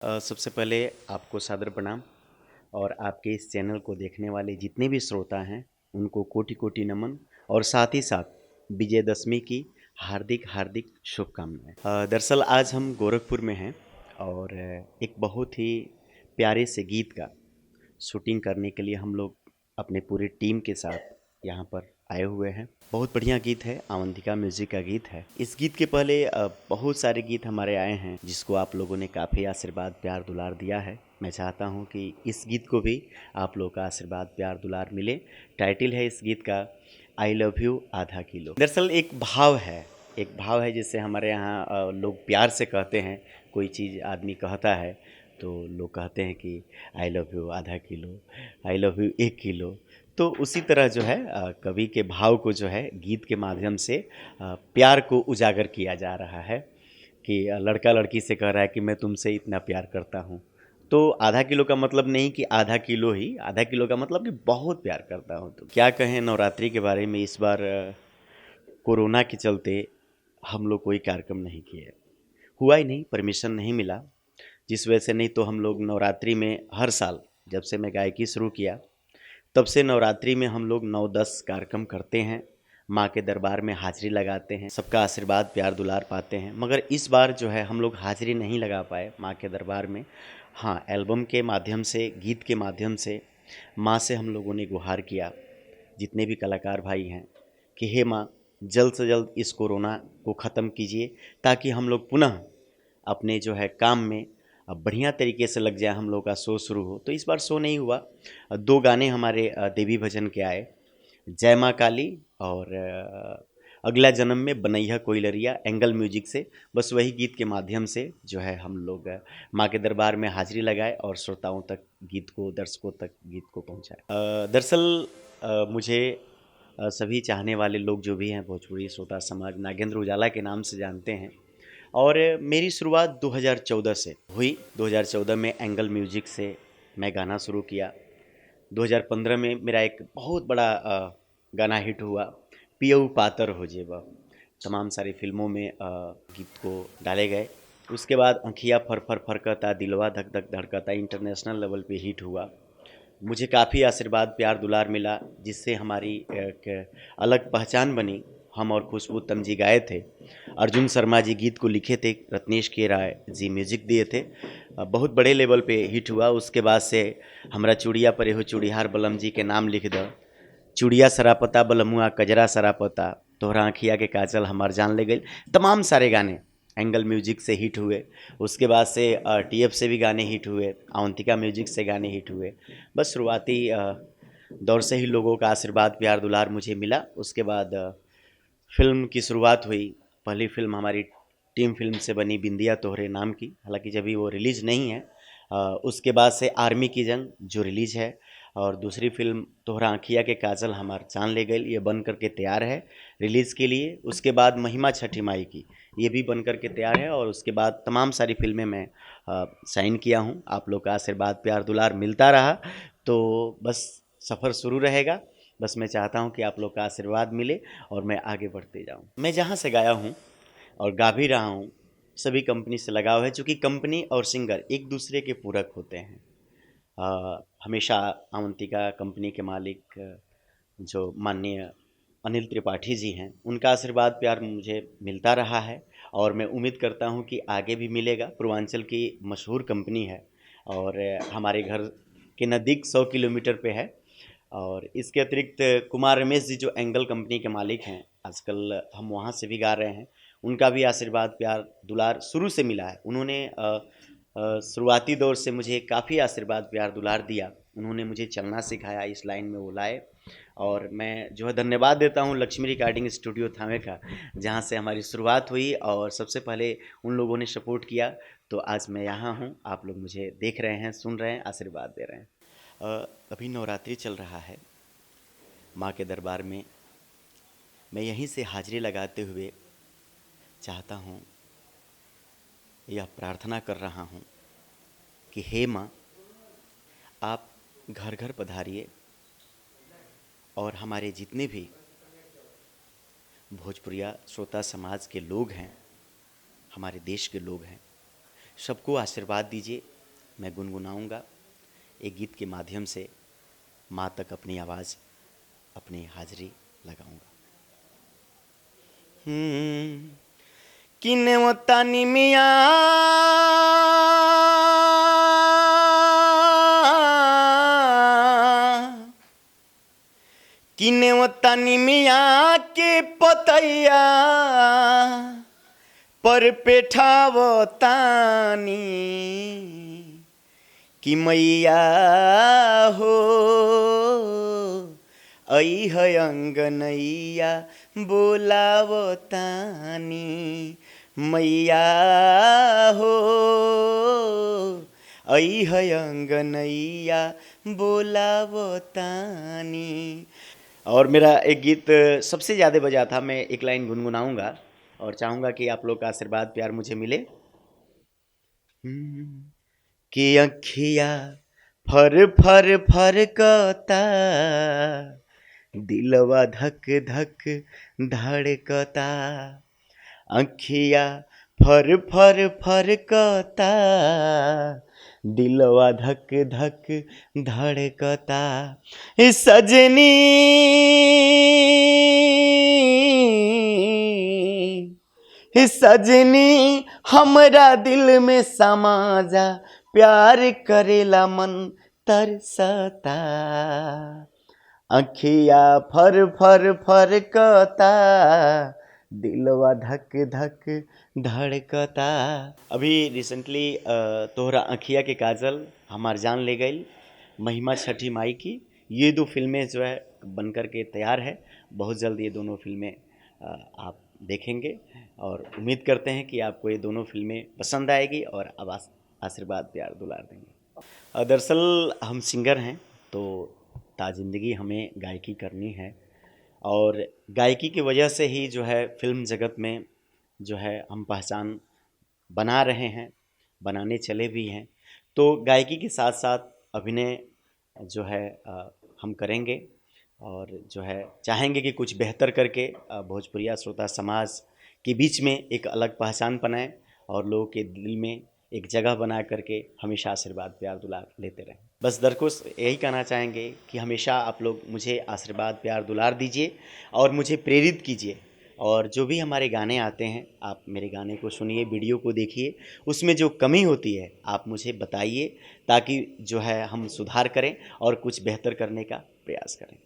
सबसे पहले आपको सादर प्रणाम और आपके इस चैनल को देखने वाले जितने भी श्रोता हैं उनको कोटि कोटि नमन और साथ ही साथ विजयदशमी की हार्दिक हार्दिक शुभकामनाएं। दरअसल आज हम गोरखपुर में हैं और एक बहुत ही प्यारे से गीत का शूटिंग करने के लिए हम लोग अपने पूरे टीम के साथ यहाँ पर आए हुए हैं। बहुत बढ़िया गीत है, अवंतिका म्यूजिक का गीत है। इस गीत के पहले बहुत सारे गीत हमारे आए हैं जिसको आप लोगों ने काफ़ी आशीर्वाद प्यार दुलार दिया है। मैं चाहता हूँ कि इस गीत को भी आप लोग का आशीर्वाद प्यार दुलार मिले। टाइटल है इस गीत का आई लव यू आधा किलो। दरअसल एक भाव है जिससे हमारे यहाँ लोग प्यार से कहते हैं। कोई चीज़ आदमी कहता है तो लोग कहते हैं कि आई लव यू आधा kilo, I love you 1 kilo. तो उसी तरह जो है कवि के भाव को जो है गीत के माध्यम से प्यार को उजागर किया जा रहा है कि लड़का लड़की से कह रहा है कि मैं तुमसे इतना प्यार करता हूँ। तो आधा किलो का मतलब नहीं कि आधा किलो ही, आधा किलो का मतलब कि बहुत प्यार करता हूँ। तो क्या कहें नवरात्रि के बारे में। इस बार कोरोना के चलते हम लोग कोई कार्यक्रम नहीं किए, हुआ ही नहीं, परमिशन नहीं मिला, जिस वजह से नहीं तो हम लोग नवरात्रि में हर साल जब से मैं गायकी शुरू किया तब से नवरात्रि में हम लोग 9-10 कार्यक्रम करते हैं, माँ के दरबार में हाजिरी लगाते हैं, सबका आशीर्वाद प्यार दुलार पाते हैं। मगर इस बार जो है हम लोग हाजिरी नहीं लगा पाए माँ के दरबार में। हाँ, एल्बम के माध्यम से, गीत के माध्यम से माँ से हम लोगों ने गुहार किया, जितने भी कलाकार भाई हैं, कि हे माँ जल्द से जल्द इस कोरोना को ख़त्म कीजिए ताकि हम लोग पुनः अपने जो है काम में अब बढ़िया तरीके से लग जाए, हम लोग का शो शुरू हो। तो इस बार शो नहीं हुआ। 2 गाने हमारे देवी भजन के आए, जय माँ काली और अगला जन्म में बनैया कोई लरिया, एंगल म्यूजिक से। बस वही गीत के माध्यम से जो है हम लोग माँ के दरबार में हाजिरी लगाए और श्रोताओं तक गीत को, दर्शकों तक गीत को पहुँचाए। दरअसल मुझे सभी चाहने वाले लोग जो भी हैं भोजपुरी श्रोता समाज नागेंद्र उजाला के नाम से जानते हैं। और मेरी शुरुआत 2014 से हुई। 2014 में एंगल म्यूजिक से मैं गाना शुरू किया। 2015 में मेरा एक बहुत बड़ा गाना हिट हुआ, पियऊ पातर हो जेबा। तमाम सारी फिल्मों में गीत को डाले गए। उसके बाद अंखिया फर फर फरकता, दिलवा धक धक धड़कता इंटरनेशनल लेवल पे हिट हुआ। मुझे काफ़ी आशीर्वाद प्यार दुलार मिला, जिससे हमारी एक अलग पहचान बनी। हम और खुशबू तमजी गाए थे, अर्जुन शर्मा जी गीत को लिखे थे, रत्नेश के राय जी म्यूजिक दिए थे। बहुत बड़े लेवल पे हिट हुआ। उसके बाद से हमरा चूड़िया परे हो चूड़िहार बलम जी के नाम लिख दो, चूड़िया सरापता बलमुआ कजरा सरापता, तोहरा आँखिया के काजल हमार जान ले गई। तमाम सारे गाने एंगल म्यूजिक से हिट हुए। उसके बाद से टीएफ से भी गाने हिट हुए, अवंतिका म्यूजिक से गाने हिट हुए। बस शुरुआती दौर से ही लोगों का आशीर्वाद प्यार दुलार मुझे मिला। उसके बाद फिल्म की शुरुआत हुई। पहली फिल्म हमारी टीम फिल्म से बनी बिंदिया तोहरे नाम की, हालांकि जब भी वो रिलीज़ नहीं है। उसके बाद से आर्मी की जंग जो रिलीज़ है, और दूसरी फिल्म तोहरा आँखिया के काजल हमार जान ले गई, ये बन करके तैयार है रिलीज़ के लिए। उसके बाद महिमा छठी माई की, ये भी बन करके तैयार है। और उसके बाद तमाम सारी फिल्में मैं साइन किया हूँ। आप लोग का आशीर्वाद प्यार दुलार मिलता रहा तो बस सफ़र शुरू रहेगा। बस मैं चाहता हूँ कि आप लोग का आशीर्वाद मिले और मैं आगे बढ़ते जाऊँ। मैं जहाँ से गाया हूँ और गा भी रहा हूँ, सभी कंपनी से लगाव है, चूँकि कंपनी और सिंगर एक दूसरे के पूरक होते हैं। हमेशा अवंतिका कंपनी के मालिक जो माननीय अनिल त्रिपाठी जी हैं, उनका आशीर्वाद प्यार मुझे मिलता रहा है और मैं उम्मीद करता हूँ कि आगे भी मिलेगा। पूर्वांचल की मशहूर कंपनी है और हमारे घर के नज़दीक 100 किलोमीटर पे है। और इसके अतिरिक्त कुमार रमेश जी जो एंगल कंपनी के मालिक हैं, आजकल हम वहाँ से भी गा रहे हैं। उनका भी आशीर्वाद प्यार दुलार शुरू से मिला है। उन्होंने शुरुआती दौर से मुझे काफ़ी आशीर्वाद प्यार दुलार दिया। उन्होंने मुझे चलना सिखाया, इस लाइन में वो लाए। और मैं जो है धन्यवाद देता हूँ लक्ष्मी रिकॉर्डिंग स्टूडियो थावे का, जहाँ से हमारी शुरुआत हुई और सबसे पहले उन लोगों ने सपोर्ट किया। तो आज मैं यहाँ हूँ, आप लोग मुझे देख रहे हैं, सुन रहे हैं, आशीर्वाद दे रहे हैं। अभी नवरात्रि चल रहा है माँ के दरबार में। मैं यहीं से हाजिरी लगाते हुए चाहता हूँ, यह प्रार्थना कर रहा हूँ कि हे माँ, आप घर घर पधारिए और हमारे जितने भी भोजपुरिया श्रोता समाज के लोग हैं, हमारे देश के लोग हैं, सबको आशीर्वाद दीजिए। मैं गुनगुनाऊंगा, एक गीत के माध्यम से माँ तक अपनी आवाज़, अपनी हाजिरी लगाऊंगा। किने वतानी मिया किने वतानी मिया के पतैया पर पेठावतानी कि मैया हो ऐह अंगनैया बोलावतानी मैया हो ऐह अंगनैया बोलावतानी। और मेरा एक गीत सबसे ज़्यादा बजा था, मैं एक लाइन गुनगुनाऊंगा और चाहूँगा कि आप लोग का आशीर्वाद प्यार मुझे मिले। कि अखिया फर फर फरकता, दिलवा धक धक धड़कता। अखिया फर फर फरकता, दिलवा धक धक धड़कता। सजनी सजनी हमरा दिल में समा जा, प्यार करेला मन तरसता। अखिया फर फर फरकता, दिलवा धक धक धड़कता। अभी रिसेंटली तोहरा अखिया के काजल, हमार जान ले गई, महिमा छठी माई की, ये दो फिल्में जो है बनकर के तैयार है। बहुत जल्द ये दोनों फिल्में आप देखेंगे और उम्मीद करते हैं कि आपको ये दोनों फिल्में पसंद आएगी और अब आशीर्वाद प्यार दुलार देंगे। दरअसल हम सिंगर हैं, तो ताज़िंदगी हमें गायकी करनी है और गायकी की वजह से ही जो है फिल्म जगत में जो है हम पहचान बना रहे हैं, बनाने चले भी हैं। तो गायकी के साथ साथ अभिनय जो है हम करेंगे और जो है चाहेंगे कि कुछ बेहतर करके भोजपुरिया श्रोता समाज के बीच में एक अलग पहचान बनाएं और लोगों के दिल में एक जगह बना करके हमेशा आशीर्वाद प्यार दुलार लेते रहें। बस दर्शकों यही कहना चाहेंगे कि हमेशा आप लोग मुझे आशीर्वाद प्यार दुलार दीजिए और मुझे प्रेरित कीजिए। और जो भी हमारे गाने आते हैं, आप मेरे गाने को सुनिए, वीडियो को देखिए, उसमें जो कमी होती है आप मुझे बताइए, ताकि जो है हम सुधार करें और कुछ बेहतर करने का प्रयास करें।